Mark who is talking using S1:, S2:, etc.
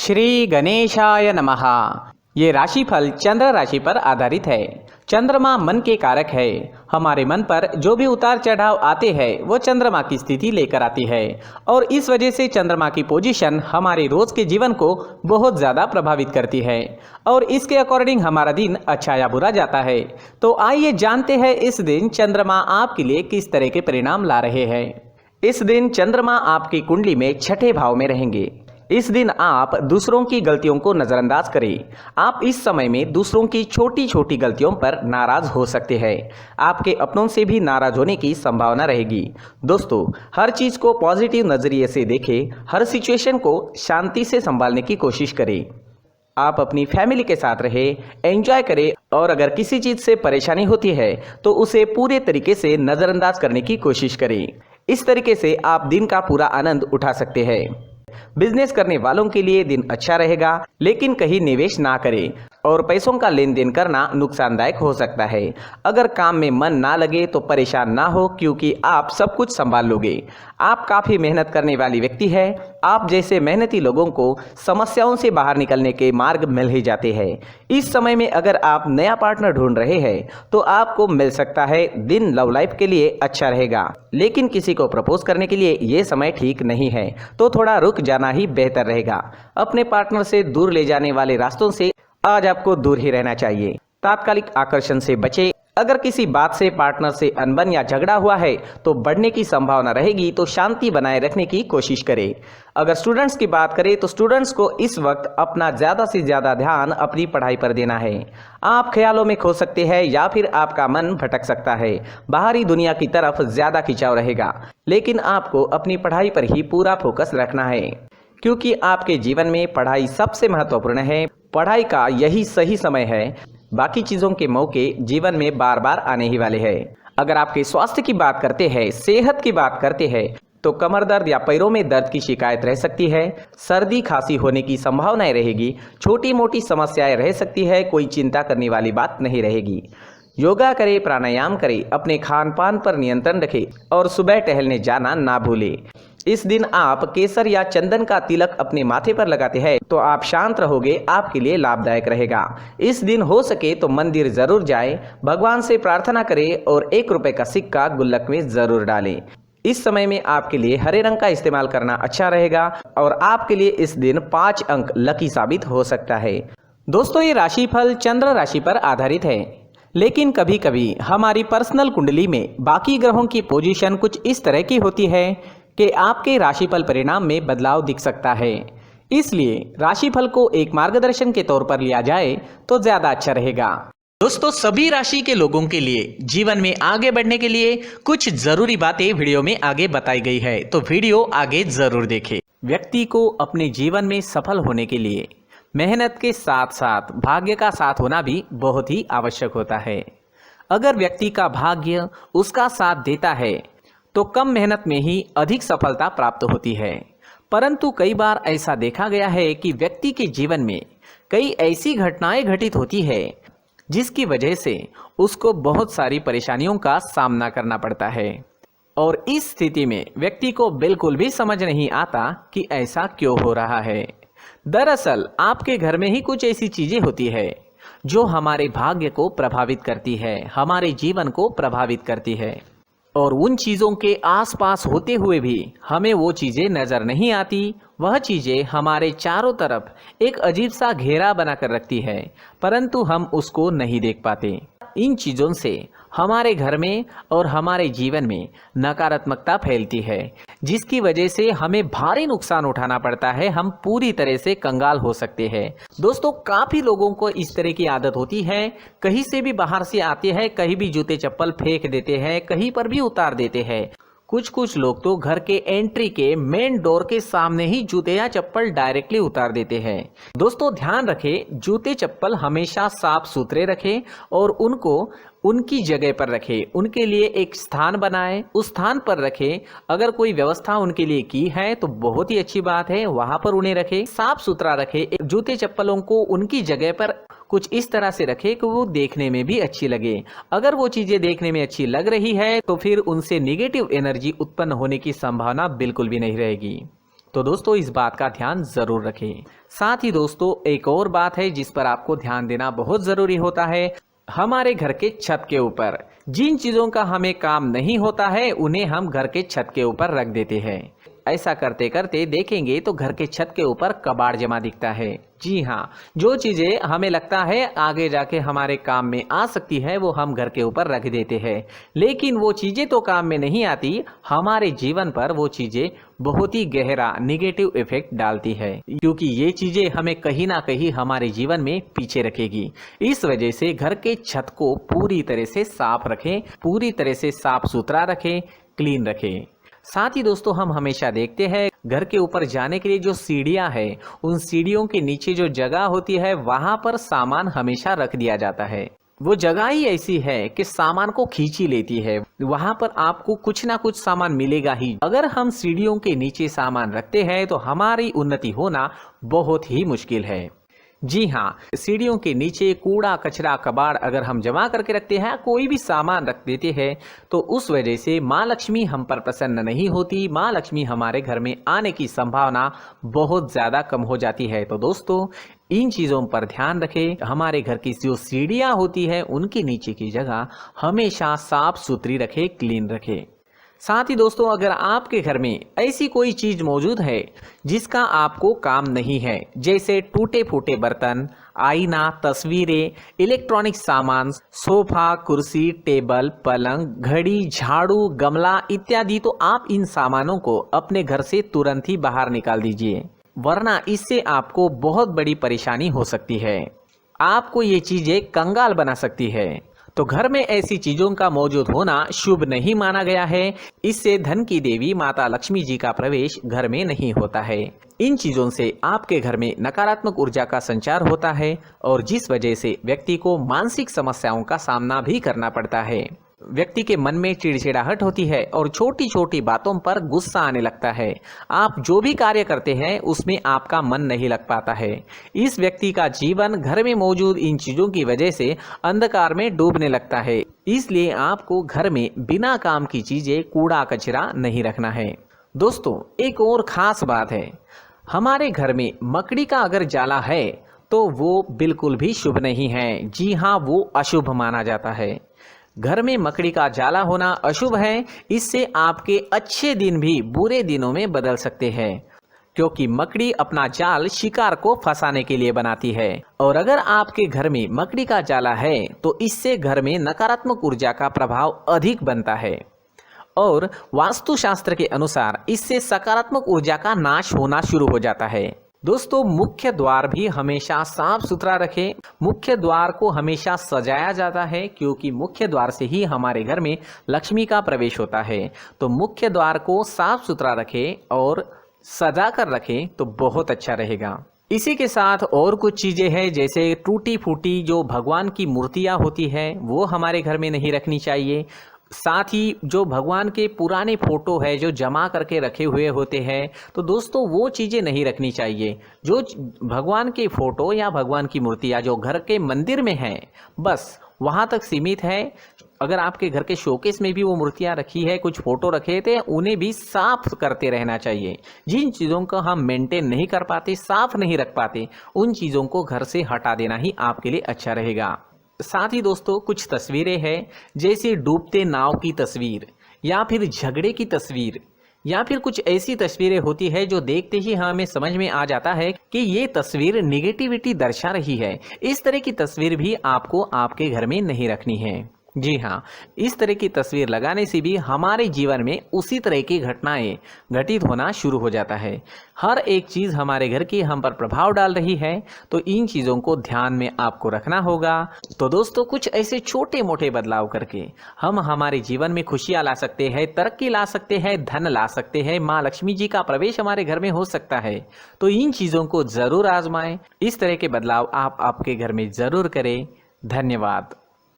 S1: श्री गणेशाय नमः। ये राशिफल चंद्र राशि पर आधारित है। चंद्रमा मन के कारक है। हमारे मन पर जो भी उतार चढ़ाव आते हैं वो चंद्रमा की स्थिति लेकर आती है और इस वजह से चंद्रमा की पोजीशन हमारे रोज के जीवन को बहुत ज़्यादा प्रभावित करती है और इसके अकॉर्डिंग हमारा दिन अच्छा या बुरा जाता है। तो आइए जानते हैं इस दिन चंद्रमा आपके लिए किस तरह के परिणाम ला रहे हैं। इस दिन चंद्रमा आपकी कुंडली में छठे भाव में रहेंगे। इस दिन आप दूसरों की गलतियों को नज़रअंदाज करें। आप इस समय में दूसरों की छोटी छोटी गलतियों पर नाराज हो सकते हैं। आपके अपनों से भी नाराज होने की संभावना रहेगी। दोस्तों, हर चीज़ को पॉजिटिव नज़रिए से देखें। हर सिचुएशन को शांति से संभालने की कोशिश करें। आप अपनी फैमिली के साथ रहें, एंजॉय करें और अगर किसी चीज़ से परेशानी होती है तो उसे पूरे तरीके से नज़रअंदाज करने की कोशिश करें। इस तरीके से आप दिन का पूरा आनंद उठा सकते हैं। बिजनेस करने वालों के लिए दिन अच्छा रहेगा, लेकिन कहीं निवेश ना करें और पैसों का लेन देन करना नुकसानदायक हो सकता है। अगर काम में मन ना लगे तो परेशान ना हो, क्योंकि आप सब कुछ संभाल लोगे। आप काफ़ी मेहनत करने वाली व्यक्ति है। आप जैसे मेहनती लोगों को समस्याओं से बाहर निकलने के मार्ग मिल ही जाते हैं। इस समय में अगर आप नया पार्टनर ढूंढ रहे हैं तो आपको मिल सकता है। दिन लव लाइफ के लिए अच्छा रहेगा, लेकिन किसी को प्रपोज करने के लिए ये समय ठीक नहीं है, तो थोड़ा रुक जाना ही बेहतर रहेगा। अपने पार्टनर से दूर ले जाने वाले रास्तों से आज आपको दूर ही रहना चाहिए। तात्कालिक आकर्षण से बचें। अगर किसी बात से पार्टनर से अनबन या झगड़ा हुआ है तो बढ़ने की संभावना रहेगी, तो शांति बनाए रखने की कोशिश करें। अगर स्टूडेंट्स की बात करें तो स्टूडेंट्स को इस वक्त अपना ज़्यादा से ज़्यादा ध्यान अपनी पढ़ाई पर देना है। आप ख्यालों में खो सकते हैं या फिर आपका मन भटक सकता है। बाहरी दुनिया की तरफ ज़्यादा खिंचाव रहेगा, लेकिन आपको अपनी पढ़ाई पर ही पूरा फोकस रखना है, क्योंकि आपके जीवन में पढ़ाई सबसे महत्वपूर्ण है। पढ़ाई का यही सही समय है। बाकी चीज़ों के मौके जीवन में बार बार आने ही वाले हैं। अगर आपके स्वास्थ्य की बात करते हैं, सेहत की बात करते हैं, तो कमर दर्द या पैरों में दर्द की शिकायत रह सकती है। सर्दी खांसी होने की संभावनाएं रहेगी। छोटी मोटी समस्याएं रह सकती है। कोई चिंता करने वाली बात नहीं रहेगी। योगा करें, प्राणायाम करें, अपने खान पान पर नियंत्रण रखें और सुबह टहलने जाना ना भूलें। इस दिन आप केसर या चंदन का तिलक अपने माथे पर लगाते हैं तो आप शांत रहोगे, आपके लिए लाभदायक रहेगा। इस दिन हो सके तो मंदिर जरूर जाएं, भगवान से प्रार्थना करें और 1 रुपए का सिक्का गुल्लक में जरूर डालें। इस समय में आपके लिए हरे रंग का इस्तेमाल करना अच्छा रहेगा और आपके लिए इस दिन 5 अंक लकी साबित हो सकता है। दोस्तों, ये राशिफल चंद्र राशि पर आधारित है, लेकिन कभी कभी हमारी पर्सनल कुंडली में बाकी ग्रहों की पोजीशन कुछ इस तरह की होती है कि आपके राशिफल परिणाम में बदलाव दिख सकता है। इसलिए राशिफल को एक मार्गदर्शन के तौर पर लिया जाए तो ज्यादा अच्छा रहेगा। दोस्तों, सभी राशि के लोगों के लिए जीवन में आगे बढ़ने के लिए कुछ जरूरी बातें वीडियो में आगे बताई गई है, तो वीडियो आगे जरूर देखें। व्यक्ति को अपने जीवन में सफल होने के लिए मेहनत के साथ साथ भाग्य का साथ होना भी बहुत ही आवश्यक होता है। अगर व्यक्ति का भाग्य उसका साथ देता है तो कम मेहनत में ही अधिक सफलता प्राप्त होती है, परंतु कई बार ऐसा देखा गया है कि व्यक्ति के जीवन में कई ऐसी घटनाएं घटित होती है जिसकी वजह से उसको बहुत सारी परेशानियों का सामना करना पड़ता है और इस स्थिति में व्यक्ति को बिल्कुल भी समझ नहीं आता कि ऐसा क्यों हो रहा है। दरअसल आपके घर में ही कुछ ऐसी चीजें होती है जो हमारे भाग्य को प्रभावित करती है, हमारे जीवन को प्रभावित करती है और उन चीज़ों के आसपास होते हुए भी हमें वो चीज़ें नज़र नहीं आती। वह चीज़ें हमारे चारों तरफ एक अजीब सा घेरा बनाकर रखती है, परंतु हम उसको नहीं देख पाते। इन चीज़ों से हमारे घर में और हमारे जीवन में नकारात्मकता फैलती है, जिसकी वजह से हमें भारी नुकसान उठाना पड़ता है। हम पूरी तरह से कंगाल हो सकते हैं। दोस्तों, काफ़ी लोगों को इस तरह की आदत होती है, कहीं से भी बाहर से आते हैं, कहीं भी जूते चप्पल फेंक देते हैं, कहीं पर भी उतार देते हैं। कुछ लोग तो घर के एंट्री के मेन डोर के सामने ही जूते या चप्पल डायरेक्टली उतार देते हैं। दोस्तों, ध्यान रखें, जूते चप्पल हमेशा साफ सुथरे रखें और उनको उनकी जगह पर रखें। उनके लिए एक स्थान बनाएं, उस स्थान पर रखें। अगर कोई व्यवस्था उनके लिए की है तो बहुत ही अच्छी बात है, वहां पर उन्हें रखें, साफ सुथरा रखें। जूते चप्पलों को उनकी जगह पर कुछ इस तरह से रखें कि वो देखने में भी अच्छी लगे। अगर वो चीजें देखने में अच्छी लग रही है तो फिर उनसे नेगेटिव एनर्जी उत्पन्न होने की संभावना बिल्कुल भी नहीं रहेगी। तो दोस्तों इस बात का ध्यान ज़रूर रखें। साथ ही दोस्तों एक और बात है जिस पर आपको ध्यान देना बहुत ज़रूरी होता है, हमारे घर के छत के ऊपर जिन चीज़ों का हमें काम नहीं होता है उन्हें हम घर के छत के ऊपर रख देते हैं। ऐसा करते करते देखेंगे तो घर के छत के ऊपर कबाड़ जमा दिखता है। जी हाँ, जो चीज़ें हमें लगता है आगे जाके हमारे काम में आ सकती है वो हम घर के ऊपर रख देते हैं, लेकिन वो चीज़ें तो काम में नहीं आती, हमारे जीवन पर वो चीज़ें बहुत ही गहरा निगेटिव इफेक्ट डालती है, क्योंकि ये चीज़ें हमें कहीं ना कहीं हमारे जीवन में पीछे रखेगी। इस वजह से घर के छत को पूरी तरह से साफ रखें, पूरी तरह से साफ सुथरा रखें, क्लीन रखें। साथ ही दोस्तों हम हमेशा देखते हैं घर के ऊपर जाने के लिए जो सीढ़ियां हैं, उन सीढ़ियों के नीचे जो जगह होती है वहां पर सामान हमेशा रख दिया जाता है। वो जगह ही ऐसी है कि सामान को खींच ही लेती है, वहां पर आपको कुछ ना कुछ सामान मिलेगा ही। अगर हम सीढ़ियों के नीचे सामान रखते हैं तो हमारी उन्नति होना बहुत ही मुश्किल है। जी हाँ, सीढ़ियों के नीचे कूड़ा कचरा कबाड़ अगर हम जमा करके रखते हैं, कोई भी सामान रख देते हैं, तो उस वजह से माँ लक्ष्मी हम पर प्रसन्न नहीं होती, माँ लक्ष्मी हमारे घर में आने की संभावना बहुत ज़्यादा कम हो जाती है। तो दोस्तों इन चीज़ों पर ध्यान रखें। हमारे घर की जो सीढ़ियाँ होती है उनके नीचे की जगह हमेशा साफ सुथरी रखें, क्लीन रखें। साथ ही दोस्तों अगर आपके घर में ऐसी कोई चीज मौजूद है जिसका आपको काम नहीं है, जैसे टूटे फूटे बर्तन, आईना, तस्वीरें, इलेक्ट्रॉनिक सामान, सोफा, कुर्सी, टेबल, पलंग, घड़ी, झाड़ू, गमला इत्यादि, तो आप इन सामानों को अपने घर से तुरंत ही बाहर निकाल दीजिए, वरना इससे आपको बहुत बड़ी परेशानी हो सकती है। आपको ये चीजें कंगाल बना सकती है। तो घर में ऐसी चीजों का मौजूद होना शुभ नहीं माना गया है। इससे धन की देवी माता लक्ष्मी जी का प्रवेश घर में नहीं होता है। इन चीजों से आपके घर में नकारात्मक ऊर्जा का संचार होता है और जिस वजह से व्यक्ति को मानसिक समस्याओं का सामना भी करना पड़ता है। व्यक्ति के मन में चिड़चिड़ाहट होती है और छोटी छोटी बातों पर गुस्सा आने लगता है। आप जो भी कार्य करते हैं उसमें आपका मन नहीं लग पाता है। इस व्यक्ति का जीवन घर में मौजूद इन चीज़ों की वजह से अंधकार में डूबने लगता है। इसलिए आपको घर में बिना काम की चीज़ें, कूड़ा कचरा नहीं रखना है। दोस्तों एक और ख़ास बात है, हमारे घर में मकड़ी का अगर जाला है तो वो बिल्कुल भी शुभ नहीं है। जी हाँ, वो अशुभ माना जाता है। घर में मकड़ी का जाला होना अशुभ है। इससे आपके अच्छे दिन भी बुरे दिनों में बदल सकते हैं, क्योंकि मकड़ी अपना जाल शिकार को फंसाने के लिए बनाती है। और अगर आपके घर में मकड़ी का जाला है तो इससे घर में नकारात्मक ऊर्जा का प्रभाव अधिक बनता है और वास्तुशास्त्र के अनुसार इससे सकारात्मक ऊर्जा का नाश होना शुरू हो जाता है। दोस्तों मुख्य द्वार भी हमेशा साफ सुथरा रखें। मुख्य द्वार को हमेशा सजाया जाता है, क्योंकि मुख्य द्वार से ही हमारे घर में लक्ष्मी का प्रवेश होता है। तो मुख्य द्वार को साफ सुथरा रखें और सजा कर रखें तो बहुत अच्छा रहेगा। इसी के साथ और कुछ चीज़ें हैं, जैसे टूटी फूटी जो भगवान की मूर्तियाँ होती है वो हमारे घर में नहीं रखनी चाहिए। साथ ही जो भगवान के पुराने फोटो है जो जमा करके रखे हुए होते हैं, तो दोस्तों वो चीज़ें नहीं रखनी चाहिए। जो भगवान के फोटो या भगवान की मूर्तियाँ जो घर के मंदिर में हैं बस वहाँ तक सीमित है। अगर आपके घर के शोकेस में भी वो मूर्तियाँ रखी है, कुछ फोटो रखे थे, उन्हें भी साफ करते रहना चाहिए। जिन चीज़ों को हम मेंटेन नहीं कर पाते, साफ नहीं रख पाते, उन चीज़ों को घर से हटा देना ही आपके लिए अच्छा रहेगा। साथ ही दोस्तों कुछ तस्वीरें हैं, जैसे डूबते नाव की तस्वीर या फिर झगड़े की तस्वीर या फिर कुछ ऐसी तस्वीरें होती है जो देखते ही हमें समझ में आ जाता है कि ये तस्वीर निगेटिविटी दर्शा रही है। इस तरह की तस्वीर भी आपको आपके घर में नहीं रखनी है। जी हाँ, इस तरह की तस्वीर लगाने से भी हमारे जीवन में उसी तरह की घटनाएं घटित होना शुरू हो जाता है। हर एक चीज़ हमारे घर की हम पर प्रभाव डाल रही है, तो इन चीज़ों को ध्यान में आपको रखना होगा। तो दोस्तों कुछ ऐसे छोटे मोटे बदलाव करके हम हमारे जीवन में खुशियाँ ला सकते हैं, तरक्की ला सकते हैं, धन ला सकते हैं, माँ लक्ष्मी जी का प्रवेश हमारे घर में हो सकता है। तो इन चीज़ों को ज़रूर आजमाएं। इस तरह के बदलाव आप आपके घर में ज़रूर करें। धन्यवाद।